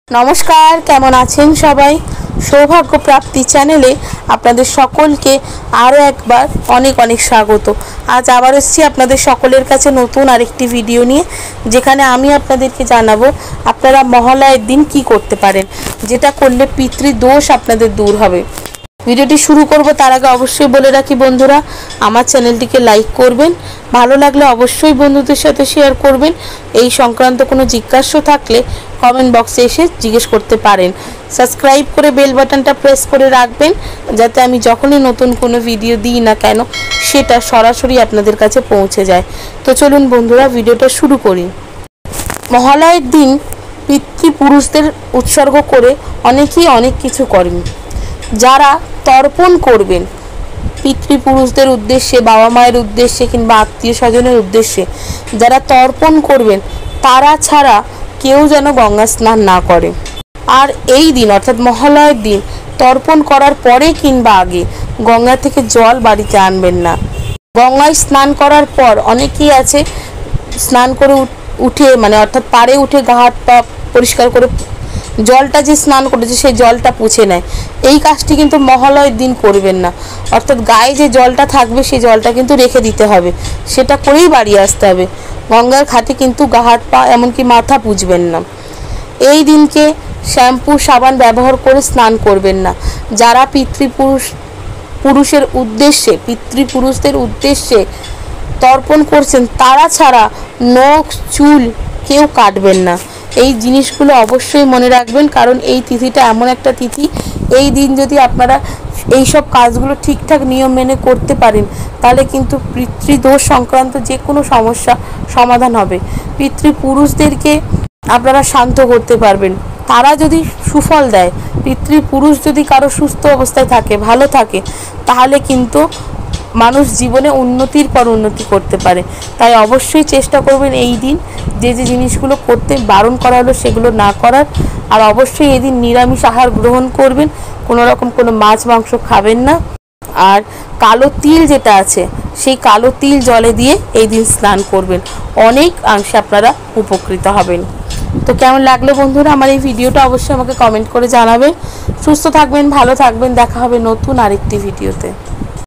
নমস্কার, কেমন আছেন সবাই? সৌভাগ্য প্রাপ্তি চ্যানেলে আপনাদের সকলকে আরও একবার অনেক অনেক স্বাগত। আজ আবার এসেছি আপনাদের সকলের কাছে নতুন আরেকটি ভিডিও নিয়ে, যেখানে আমি আপনাদেরকে জানাবো আপনারা মহালয়ের দিন কি করতে পারেন, যেটা করলে পিতৃদোষ আপনাদের দূর হবে। ভিডিওটি শুরু করব তার আগে অবশ্যই বলে রাখি বন্ধুরা, আমার চ্যানেলটিকে লাইক করবেন, ভালো লাগলে অবশ্যই বন্ধুদের সাথে শেয়ার করবেন। এই সংক্রান্ত কোনো জিজ্ঞাসা থাকলে কমেন্ট বক্সে এসে জিজ্ঞেস করতে পারেন। সাবস্ক্রাইব করে বেল বাটনটা প্রেস করে রাখবেন, যাতে আমি যখনই নতুন কোনো ভিডিও দিই না কেন সেটা সরাসরি আপনাদের কাছে পৌঁছে যায়। তো চলুন বন্ধুরা, ভিডিওটা শুরু করি। মহালয়ের দিন পিতৃপুরুষদের উৎসর্গ করে অনেকেই অনেক কিছু করেন। যারা তর্পণ করবেন পিতৃপুরুষদের উদ্দেশ্যে, বাবা মায়ের উদ্দেশ্যে কিংবা আত্মীয় স্বজনের উদ্দেশ্যে যারা তর্পণ করবেন, তারা ছাড়া কেউ যেন গঙ্গা স্নান না করে। আর এই দিন অর্থাৎ মহালয়ের দিন তর্পণ করার পরে কিংবা আগে গঙ্গা থেকে জল বাড়িতে আনবেন না। গঙ্গায় স্নান করার পর অনেকেই আছে স্নান করে উঠে অর্থাৎ পাড়ে উঠে গা হাত পা পরিষ্কার করে জলটা যে স্নান করেছে সেই জলটা পুছে নেয়। এই কাজটি কিন্তু মহালয়ের দিন করবেন না। অর্থাৎ গায়ে যে জলটা থাকবে সেই জলটা কিন্তু রেখে দিতে হবে, সেটা করেই বাড়ি আসতে হবে। গঙ্গার ঘাটে কিন্তু গা হাত পা এমনকি মাথা পুছবেন না। এই দিনকে শ্যাম্পু সাবান ব্যবহার করে স্নান করবেন না। যারা পিতৃপুরুষদের উদ্দেশ্যে তর্পণ করছেন, তারা ছাড়া নখ চুল কেউ কাটবেন না। এই জিনিসগুলো অবশ্যই মনে রাখবেন, কারণ এই তিথিটা এমন একটা তিথি, এই দিন যদি আপনারা এই সব কাজগুলো ঠিকঠাক নিয়ম মেনে করতে পারেন, তাহলে কিন্তু পিতৃদোষ সংক্রান্ত যে কোনো সমস্যা সমাধান হবে। পিতৃপুরুষদেরকে আপনারা শান্ত করতে পারবেন, তারা যদি সুফল দেয়। পিতৃপুরুষ যদি কারো সুস্থ অবস্থায় থাকে, ভালো থাকে, তাহলে কিন্তু মানুষ জীবনে উন্নতির পর উন্নতি করতে পারে। তাই অবশ্যই চেষ্টা করবেন এই দিন যে যে জিনিসগুলো করতে বারণ করা হলো সেগুলো না করার। আর অবশ্যই এই দিন নিরামিষ আহার গ্রহণ করবেন, কোনো রকম কোনো মাছ মাংস খাবেন না। আর কালো তিল যেটা আছে, সেই কালো তিল জলে দিয়ে এই দিন স্নান করবেন, অনেক অংশে আপনারা উপকৃত হবেন। তো কেমন লাগলো বন্ধুরা আমার এই ভিডিওটা, অবশ্যই আমাকে কমেন্ট করে জানাবেন। সুস্থ থাকবেন, ভালো থাকবেন, দেখা হবে নতুন আরেকটি ভিডিওতে।